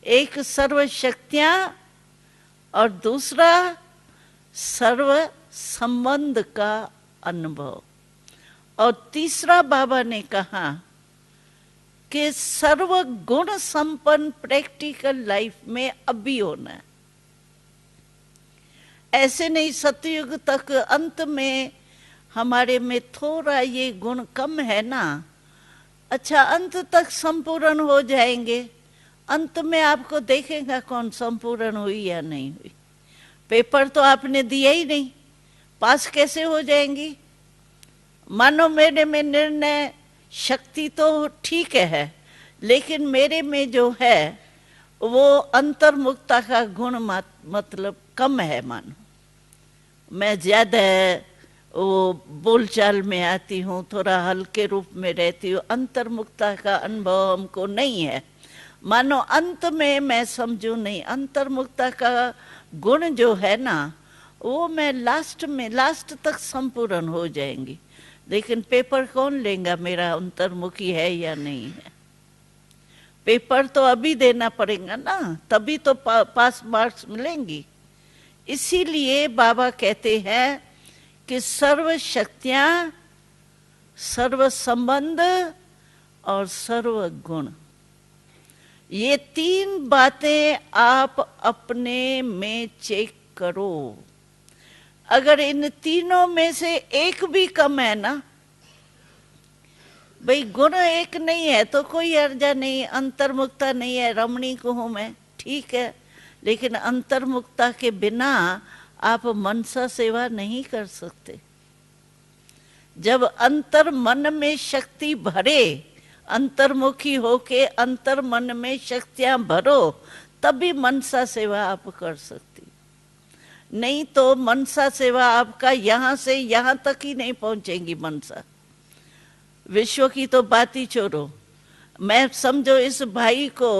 एक सर्व शक्तियां और दूसरा सर्व संबंध का अनुभव। और तीसरा बाबा ने कहा कि सर्व गुण संपन्न प्रैक्टिकल लाइफ में अभी होना है। ऐसे नहीं सतयुग तक अंत में हमारे में थोड़ा ये गुण कम है ना, अच्छा अंत तक संपूर्ण हो जाएंगे। अंत में आपको देखेगा कौन संपूर्ण हुई या नहीं हुई। पेपर तो आपने दिया ही नहीं, पास कैसे हो जाएंगी। मानो मेरे में निर्णय शक्ति तो ठीक है, लेकिन मेरे में जो है वो अंतर्मुखता का गुण मतलब कम है। मानो मैं ज्यादा वो बोलचाल में आती हूँ, थोड़ा हल्के रूप में रहती हूँ, अंतर्मुखता का अनुभव हमको नहीं है। मानो अंत में मैं समझू नहीं, अंतर्मुखता का गुण जो है ना वो मैं लास्ट तक संपूर्ण हो जाएंगी। लेकिन पेपर कौन लेगा मेरा अंतर्मुखी है या नहीं है। पेपर तो अभी देना पड़ेगा ना, तभी तो पास मार्क्स मिलेंगी। इसीलिए बाबा कहते हैं कि सर्व शक्तियां, सर्व संबंध और सर्व गुण, ये तीन बातें आप अपने में चेक करो। अगर इन तीनों में से एक भी कम है ना, भाई गुण एक नहीं है तो कोई अर्जा नहीं, अंतर्मुखता नहीं है, रमणीक हूं मैं, ठीक है, लेकिन अंतर्मुखता के बिना आप मनसा सेवा नहीं कर सकते। जब अंतर मन में शक्ति भरे, अंतर्मुखी होके अंतर मन में शक्तियां भरो, तभी मनसा सेवा आप कर सकती। नहीं तो मनसा सेवा आपका यहां से यहां तक ही नहीं पहुंचेगी। मनसा विश्व की तो बात ही छोड़ो। मैं समझो इस भाई को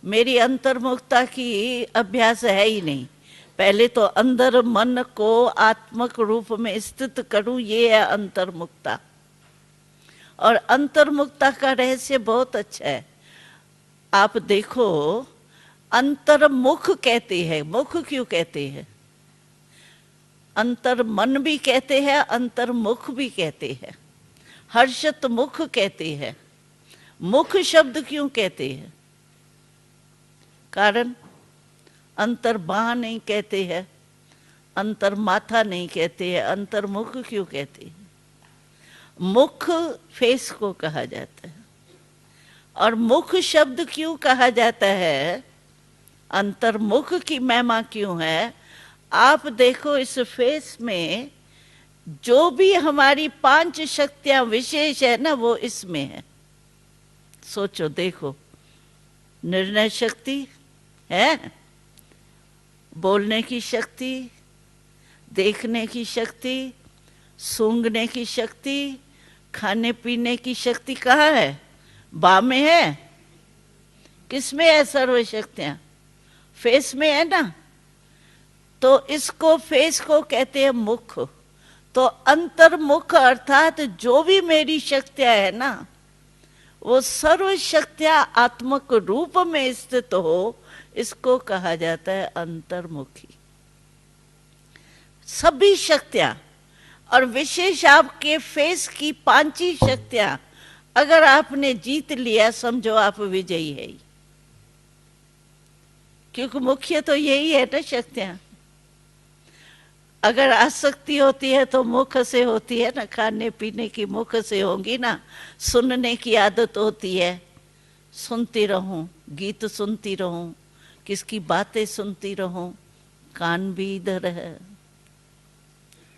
मेरी अंतर्मुखता की अभ्यास है ही नहीं। पहले तो अंदर मन को आत्मक रूप में स्थित करूं, ये है अंतर्मुखता। और अंतर्मुखता का रहस्य बहुत अच्छा है। आप देखो, अंतर्मुख कहते हैं, मुख क्यों कहते हैं? अंतर मन भी कहते हैं, अंतर्मुख भी कहते हैं, हर्षत मुख कहते हैं। मुख शब्द क्यों कहते हैं? कारण अंतर बाह नहीं कहते हैं, अंतर माथा नहीं कहते हैं, अंतर्मुख क्यों कहते हैं? मुख फेस को कहा जाता है। और मुख शब्द क्यों कहा जाता है? अंतर्मुख की महिमा क्यों है? आप देखो इस फेस में जो भी हमारी 5 शक्तियां विशेष है ना, वो इसमें है। सोचो देखो, निर्णय शक्ति है, बोलने की शक्ति, देखने की शक्ति, सूंघने की शक्ति, खाने पीने की शक्ति कहाँ है? बा में है। किसमें है सर्व शक्तियां? फेस में है ना। तो इसको फेस को कहते हैं मुख। तो अंतर्मुख अर्थात जो भी मेरी शक्तियां है ना, वो सर्व शक्तियां आत्मक रूप में स्थित हो, इसको कहा जाता है अंतर्मुखी। सभी शक्तियां, और विशेष आपके फेस की 5 ही शक्तियां अगर आपने जीत लिया, समझो आप विजयी है। क्योंकि मुख्य तो यही है ना शक्तियां। अगर आसक्ति होती है तो मुख से होती है ना, खाने पीने की मुख से होगी ना। सुनने की आदत होती है, सुनती रहूं, गीत सुनती रहूं, किसकी बातें सुनती रहूं, कान भी इधर है।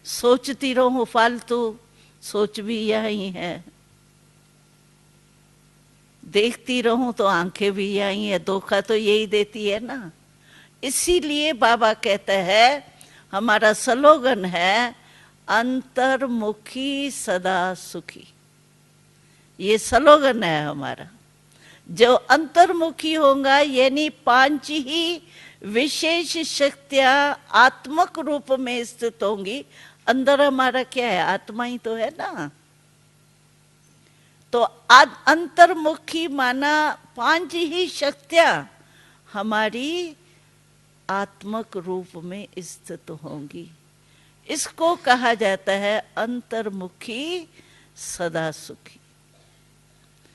सोचती रहूं फालतू, सोच भी यही है। देखती रहूं तो आंखें भी यही है, धोखा तो यही देती है ना। इसीलिए बाबा कहता है, हमारा स्लोगन है अंतर्मुखी सदा सुखी। ये स्लोगन है हमारा। जो अंतर्मुखी होगा, यानी 5 ही विशेष शक्तियां आत्मक रूप में स्थित होंगी। अंदर हमारा क्या है? आत्मा ही तो है ना। तो अंतर्मुखी माना 5 ही शक्तियां हमारी आत्मक रूप में स्थित होंगी। इसको कहा जाता है अंतर्मुखी सदा सुखी।